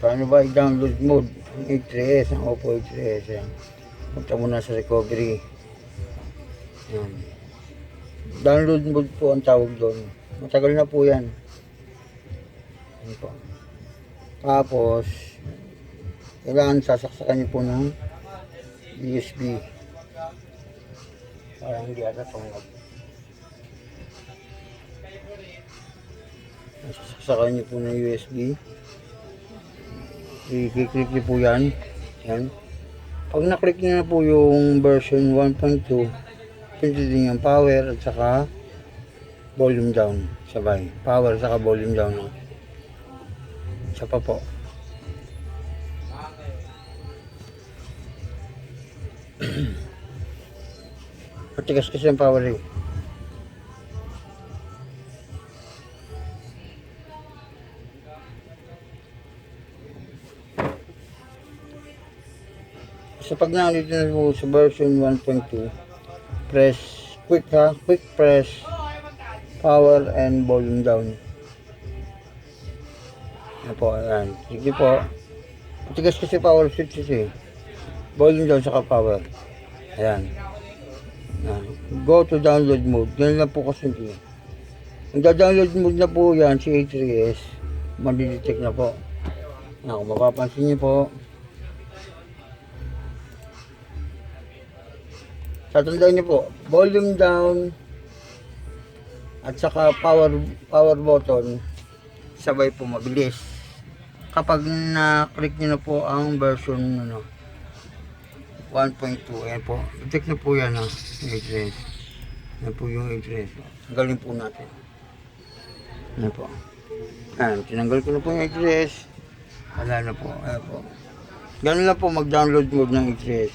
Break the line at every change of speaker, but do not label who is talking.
Paano ba i-download mode ang 8.3s, ang Oppo 8.3s? Yan. Punta muna sa recovery. Yan. Download mode po ang tawag doon. Matagal na po yan. Yan po. Tapos, kailangan sasaksakan niyo po ng USB. Para hindi ata tungkol. Sasaksakan niyo po ng USB. I-click niyo po yan. Yan. Pag na-click niyo na po yung version 1.2, pindutin yung power at saka volume down. Sabay. Power at saka volume down. Isa pa po. Patigas kasi ang power eh. So pag nandito na po sa version 1.2, press quick press power and volume down. Yan po, ayan. Sige po. Patigas kasi power switch kasi. Volume down saka power. Ayan. Ayan. Go to download mode. Ganun lang po kasi ito. Ang download mode na po yan, si A3s, madidetect na po. Kung mapapansin niyo po, tatandaan niyo po, volume down at saka power button, sabay po mabilis. Kapag na-click niyo na po ang version 1.2, ayan po, detect na po yan ang A3s. Yan po yung A3s. Tanggalin po natin. Ayan po. Ayan, tinanggal ko na po yung A3s. Wala na po. Ayan po. Ganun lang po mag-download mode ng A3s.